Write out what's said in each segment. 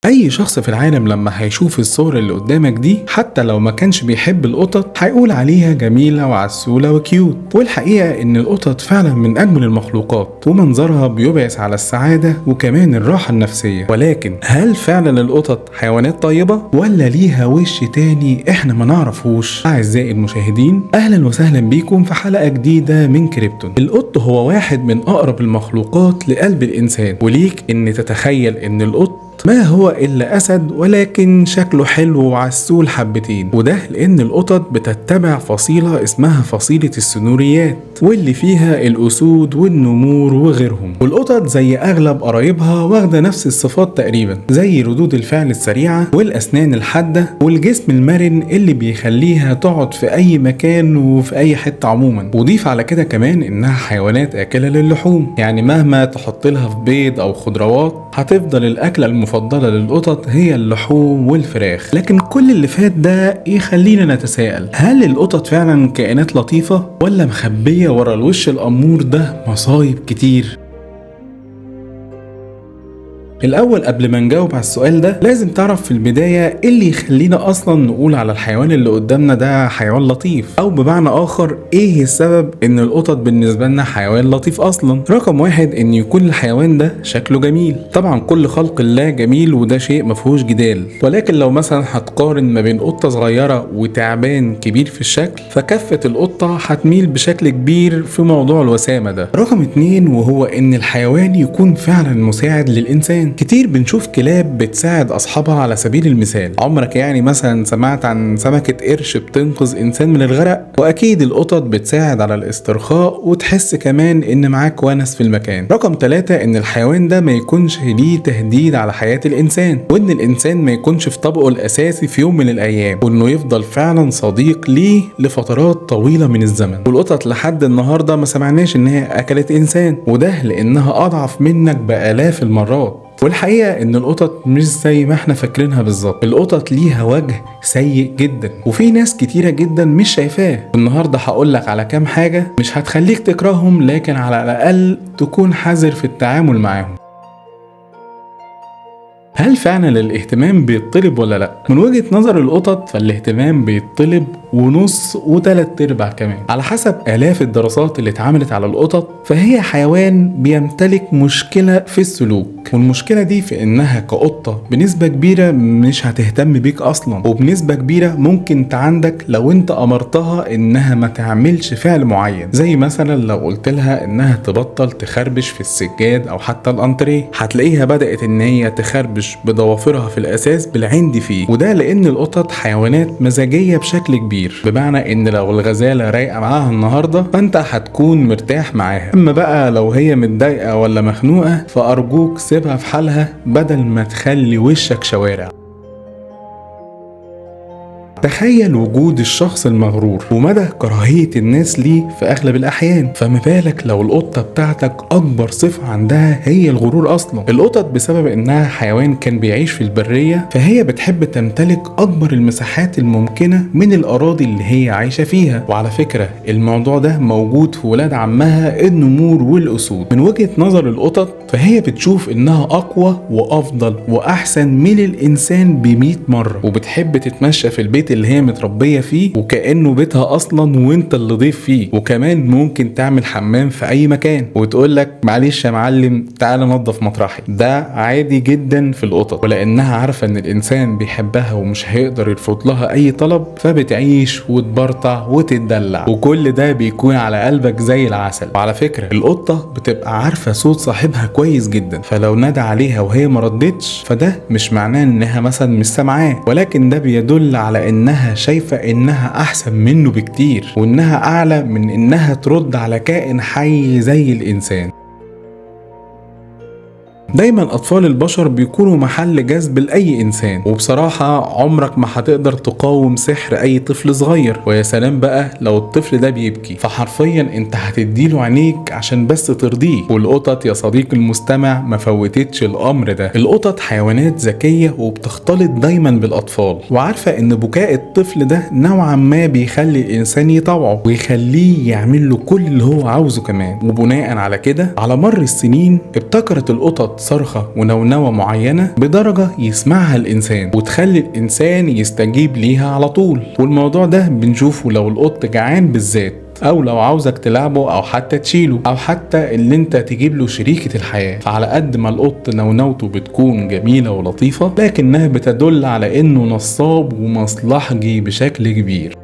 اي شخص في العالم لما هيشوف الصور اللي قدامك دي حتى لو ما كانش بيحب القطط هيقول عليها جميلة وعسولة وكيوت. والحقيقة ان القطط فعلا من اجمل المخلوقات ومنظرها بيبعث على السعادة وكمان الراحة النفسية. ولكن هل فعلا القطط حيوانات طيبة ولا ليها وش تاني احنا ما نعرفوش؟ اعزائي المشاهدين، اهلا وسهلا بيكم في حلقة جديدة من كريبتون. القط هو واحد من اقرب المخلوقات لقلب الانسان، وليك ان تتخيل ان القط ما هو إلا أسد ولكن شكله حلو وعسول حبتين، وده لأن القطط بتتبع فصيلة اسمها فصيلة السنوريات واللي فيها الأسود والنمور وغيرهم. والقطط زي أغلب قرايبها واخدة نفس الصفات تقريبا، زي ردود الفعل السريعة والأسنان الحادة والجسم المرن اللي بيخليها تقعد في أي مكان وفي أي حتة عموما. وضيف على كده كمان إنها حيوانات آكلة للحوم، يعني مهما تحط لها في بيض أو خضروات هتفضل الأكلة المفضلة للقطط هي اللحوم والفراخ. لكن كل اللي فات ده يخلينا نتساءل، هل القطط فعلا كائنات لطيفة ولا مخبية ورا الوش الأمور ده مصايب كتير؟ الأول قبل ما نجاوب على السؤال ده لازم تعرف في البداية إيه اللي يخلينا أصلا نقول على الحيوان اللي قدامنا ده حيوان لطيف، أو بمعنى آخر إيه السبب إن القطط بالنسبة لنا حيوان لطيف أصلا. رقم واحد إن يكون الحيوان ده شكله جميل. طبعا كل خلق الله جميل وده شيء مفهوش جدال، ولكن لو مثلا هتقارن ما بين قطة صغيرة وتعبان كبير في الشكل فكفة القطة هتميل بشكل كبير في موضوع الوسامة ده. رقم اتنين وهو إن الحيوان يكون فعلا مساعد للإنسان. كتير بنشوف كلاب بتساعد أصحابها. على سبيل المثال، عمرك يعني مثلا سمعت عن سمكة قرش بتنقذ إنسان من الغرق؟ وأكيد القطط بتساعد على الاسترخاء وتحس كمان إن معاك ونس في المكان. رقم 3 إن الحيوان ده ما يكونش ليه تهديد على حياة الإنسان، وإن الإنسان ما يكونش في طبقه الأساسي في يوم من الأيام، وإنه يفضل فعلا صديق ليه لفترات طويلة من الزمن. والقطط لحد النهاردة ما سمعناش إن هي أكلت إنسان، وده لأنها أضعف منك بآلاف المرات. والحقيقة ان القطط مش زي ما احنا فاكرينها بالظبط. القطط ليها وجه سيء جدا وفي ناس كتيرة جدا مش شايفاه. النهاردة هقولك على كام حاجة مش هتخليك تكرههم، لكن على الاقل تكون حذر في التعامل معاهم. هل فعلا الاهتمام بيطلب ولا لا؟ من وجهة نظر القطط فالاهتمام بيطلب ونص وتلات ارباع كمان، على حسب آلاف الدراسات اللي اتعملت على القطط. فهي حيوان بيمتلك مشكلة في السلوك، والمشكلة دي في انها كقطة بنسبة كبيرة مش هتهتم بيك اصلا، وبنسبة كبيرة ممكن تعندك لو انت امرتها انها ما تعملش فعل معين. زي مثلا لو قلت لها انها تبطل تخربش في السجاد او حتى الانتريه، هتلاقيها بدأت ان هي تخربش بضوافرها في الاساس بالعند فيه. وده لان القطط حيوانات مزاجية بشكل كبير، بمعنى ان لو الغزالة رايقة معاها النهاردة فانت هتكون مرتاح معاها، اما بقى لو هي متضايقة ولا مخنوقة فارجوك سيبها في حالها بدل ما تخلي وشك شوارع. تخيل وجود الشخص المغرور ومدى كراهية الناس ليه في أغلب الأحيان، فما بالك لو القطة بتاعتك أكبر صفة عندها هي الغرور أصلا. القطط بسبب إنها حيوان كان بيعيش في البرية فهي بتحب تمتلك أكبر المساحات الممكنة من الأراضي اللي هي عايشة فيها. وعلى فكرة الموضوع ده موجود في ولاد عمها النمور والأسود. من وجهة نظر القطط فهي بتشوف إنها أقوى وأفضل وأحسن من الإنسان ب100 مرة، وبتحب تتمشى في البيت اللي هي متربية فيه وكأنه بيتها أصلا وانت اللي ضيف فيه. وكمان ممكن تعمل حمام في أي مكان وتقولك معلش يا معلم تعالى نظف مطرحي. ده عادي جدا في القطط، ولأنها عارفة إن الإنسان بيحبها ومش هيقدر يرفض لها أي طلب فبتعيش وتبرطع وتتدلع، وكل ده بيكون على قلبك زي العسل. وعلى فكرة القطة بتبقى عارفة صوت صاحبها كويس جدا، فلو نادى عليها وهي مردتش فده مش معناه إنها مثلا مش سامعاه، ولكن ده بيدل على إنها شايفة إنها أحسن منه بكتير، وإنها أعلى من إنها ترد على كائن حي زي الإنسان. دايما أطفال البشر بيكونوا محل جذب لأي إنسان، وبصراحة عمرك ما هتقدر تقاوم سحر أي طفل صغير. ويا سلام بقى لو الطفل ده بيبكي، فحرفيا انت هتديله عينيك عشان بس ترضيه. والقطط يا صديقي المستمع ما فوتتش الأمر ده. القطط حيوانات ذكية وبتختلط دايما بالأطفال، وعارفة إن بكاء الطفل ده نوعا ما بيخلي الإنسان يطوعه ويخليه يعمل له كل اللي هو عاوزه كمان. وبناء على كده على مر السنين ابتكرت القطط صرخة ونونوة معينة بدرجة يسمعها الإنسان وتخلي الإنسان يستجيب ليها على طول. والموضوع ده بنشوفه لو القط جعان بالذات، او لو عاوزك تلعبه او حتى تشيله، او حتى اللي انت تجيب له شريكة الحياة. فعلى قد ما القط نونوته بتكون جميلة ولطيفة، لكنها بتدل على انه نصاب ومصلحجي بشكل كبير.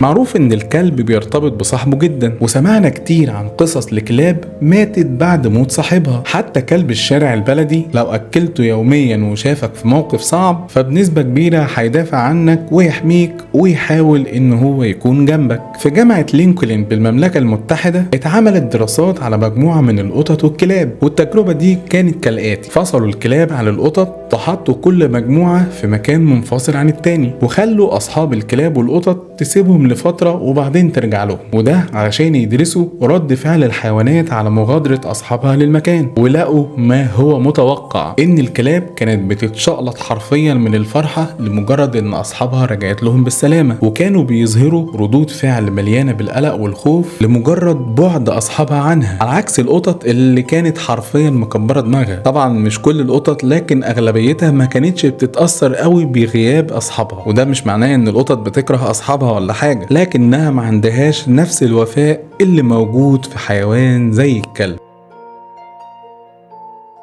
معروف ان الكلب بيرتبط بصاحبه جدا، وسمعنا كتير عن قصص لكلاب ماتت بعد موت صاحبها. حتى كلب الشارع البلدي لو اكلته يوميا وشافك في موقف صعب فبنسبة كبيرة هيدافع عنك ويحميك ويحاول ان هو يكون جنبك. في جامعة لينكولن بالمملكة المتحدة اتعملت دراسات على مجموعة من القطط والكلاب، والتجربة دي كانت كالآتي: فصلوا الكلاب عن القطط وحطوا كل مجموعة في مكان منفصل عن التاني، وخلوا اصحاب الكلاب والقطط تسيبهم لفترة وبعدين ترجع لهم، وده علشان يدرسوا رد فعل الحيوانات على مغادرة أصحابها للمكان. ولقوا ما هو متوقع، إن الكلاب كانت بتتشقلط حرفيا من الفرحة لمجرد إن أصحابها رجعت لهم بالسلامة، وكانوا بيظهروا ردود فعل مليانة بالقلق والخوف لمجرد بعد أصحابها عنها، على عكس القطط اللي كانت حرفيا مكبرة دماغها. طبعا مش كل القطط، لكن أغلبيتها ما كانتش بتتأثر قوي بغياب أصحابها، وده مش معناه إن القطط بتكره أصحابها ولا حاجة، لكنها ما عندهاش نفس الوفاء اللي موجود في حيوان زي الكلب.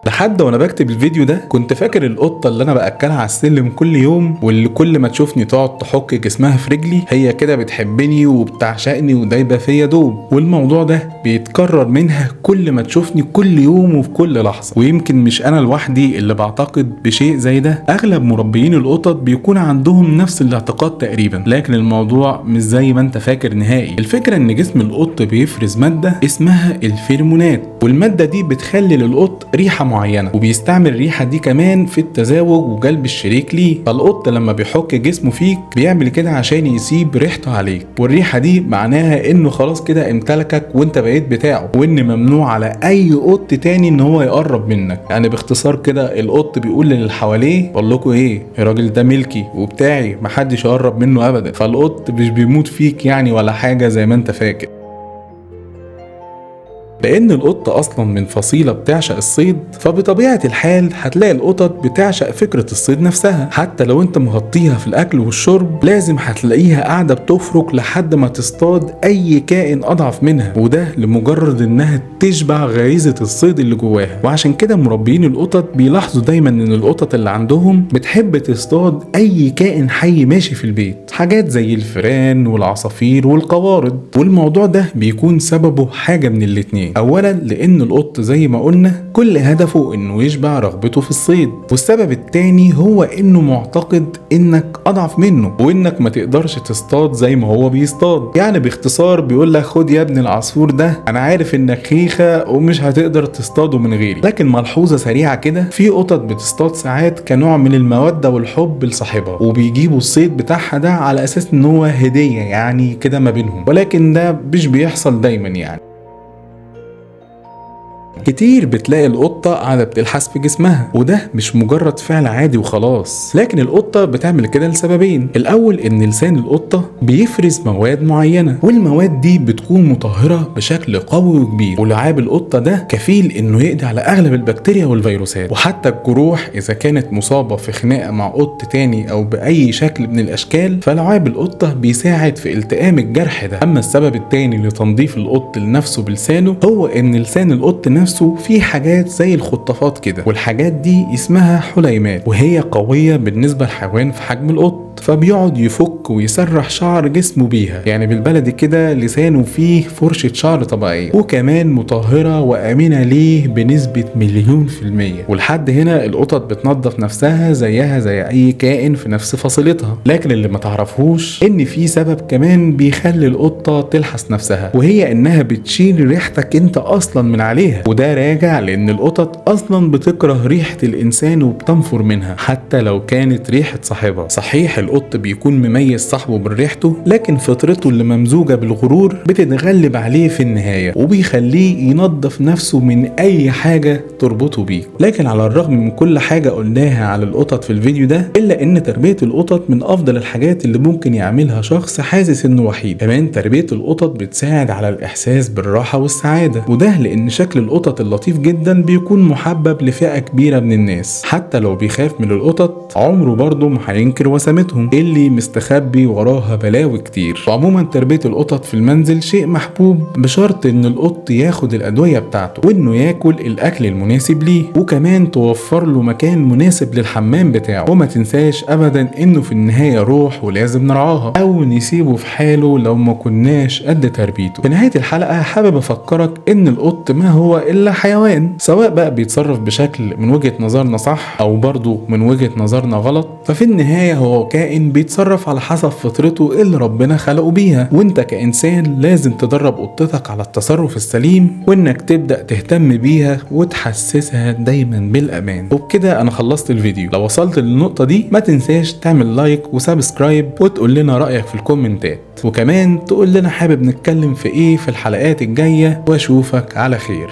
لحد وانا بكتب الفيديو ده كنت فاكر القطه اللي انا باكلها على السلم كل يوم، واللي كل ما تشوفني تقعد تحك جسمها في رجلي، هي كده بتحبني وبتعشقني ودايبه فيا دوب. والموضوع ده بيتكرر منها كل ما تشوفني كل يوم وفي كل لحظه. ويمكن مش انا لوحدي اللي بعتقد بشيء زي ده، اغلب مربيين القطط بيكون عندهم نفس الاعتقاد تقريبا. لكن الموضوع مش زي ما انت فاكر نهائي. الفكره ان جسم القط بيفرز ماده اسمها الفيرمونات، والماده دي بتخلي للقط ريحه معينة، وبيستعمل الريحة دي كمان في التزاوج وجلب الشريك ليه. فالقط لما بيحك جسمه فيك بيعمل كده عشان يسيب ريحته عليك، والريحة دي معناها انه خلاص كده امتلكك وانت بقيت بتاعه، وان ممنوع على اي قط تاني ان هو يقرب منك. يعني باختصار كده القط بيقول للي حواليه: بقول لكم ايه، الراجل ده ملكي وبتاعي، محدش يقرب منه ابدا. فالقط مش بيموت فيك يعني ولا حاجة زي ما انت فاكر، لأن القط أصلا من فصيلة بتعشق الصيد. فبطبيعة الحال هتلاقي القطط بتعشق فكرة الصيد نفسها. حتى لو انت مغطيها في الأكل والشرب لازم هتلاقيها قاعدة بتفرك لحد ما تصطاد أي كائن أضعف منها، وده لمجرد إنها تشبع غريزة الصيد اللي جواها. وعشان كده مربيين القطط بيلاحظوا دايما إن القطط اللي عندهم بتحب تصطاد أي كائن حي ماشي في البيت، حاجات زي الفئران والعصافير والقوارض. والموضوع ده بيكون سببه حاجة من الاتنين: اولا لان القط زي ما قلنا كل هدفه انه يشبع رغبته في الصيد، والسبب التاني هو انه معتقد انك اضعف منه وانك ما تقدرش تصطاد زي ما هو بيصطاد. يعني باختصار بيقول لك: خد يا ابن العصفور ده، انا عارف انك خيخة ومش هتقدر تصطاده من غيري. لكن ملحوظة سريعة كده، في قطط بتصطاد ساعات كنوع من المودة والحب لصاحبها، وبيجيبوا الصيد بتاعها ده على اساس ان هو هدية يعني كده ما بينهم، ولكن ده مش بيحصل دايما. يعني كتير بتلاقي القطة قاعدة بتلحس في جسمها، وده مش مجرد فعل عادي وخلاص، لكن القطة بتعمل كده لسببين: الأول إن لسان القطة بيفرز مواد معينة، والمواد دي بتكون مطهرة بشكل قوي وكبير، ولعاب القطة ده كفيل إنه يقضي على أغلب البكتيريا والفيروسات. وحتى الجروح إذا كانت مصابة في خناقة مع قط تاني أو بأي شكل من الأشكال، فلعاب القطة بيساعد في التئام الجرح ده. أما السبب التاني لتنظيف القط لنفسه بلسانه هو إن لسان القط نفسه في حاجات زي الخطافات كده، والحاجات دي اسمها حليمات، وهي قوية بالنسبة للحيوان في حجم القط، فبيقعد يفك ويسرح شعر جسمه بيها. يعني بالبلدي كده لسانه فيه فرشة شعر طبيعية، وكمان مطهرة وآمنة ليه بنسبة 100%. ولحد هنا القطط بتنظف نفسها زيها زي أي كائن في نفس فصيلتها. لكن اللي ما تعرفوش إن في سبب كمان بيخلي القطة تلحس نفسها، وهي إنها بتشيل ريحتك أنت أصلا من عليها. وده راجع لأن القطط أصلا بتكره ريحة الإنسان وبتنفر منها حتى لو كانت ريحة صاحبها. صحيح القط بيكون مميز صاحبه بريحته، لكن فطرته اللي ممزوجة بالغرور بتتغلب عليه في النهاية وبيخليه ينظف نفسه من اي حاجة تربطه بيه. لكن على الرغم من كل حاجة قلناها على القطط في الفيديو ده، الا ان تربية القطط من افضل الحاجات اللي ممكن يعملها شخص حاسس انه وحيد. كمان تربية القطط بتساعد على الاحساس بالراحة والسعادة، وده لان شكل القطط اللطيف جدا بيكون محبب لفئة كبيرة من الناس. حتى لو بيخاف من القطط عمره برضه ما هينكر وسامتهم اللي مستخبي وراها بلاوي كتير. وعموما تربية القطط في المنزل شيء محبوب بشرط ان القط ياخد الادوية بتاعته وانه ياكل الاكل المناسب ليه، وكمان توفر له مكان مناسب للحمام بتاعه. وما تنساش ابدا انه في النهاية روح ولازم نرعاها او نسيبه في حاله لو ما كناش قد تربيته. في نهاية الحلقة حابب افكرك ان القط ما هو الا حيوان، سواء بقى بيتصرف بشكل من وجهة نظرنا صح او برضه من وجهة نظرنا غلط، ففي النهاية هو كائن بيتصرف على حسب فطرته اللي ربنا خلقه بيها. وانت كإنسان لازم تدرب قطتك على التصرف السليم، وانك تبدأ تهتم بيها وتحسسها دايما بالامان. وبكده انا خلصت الفيديو. لو وصلت للنقطة دي ما تنساش تعمل لايك وسبسكرايب وتقول لنا رأيك في الكومنتات، وكمان تقول لنا حابب نتكلم في ايه في الحلقات الجاية، واشوفك على خير.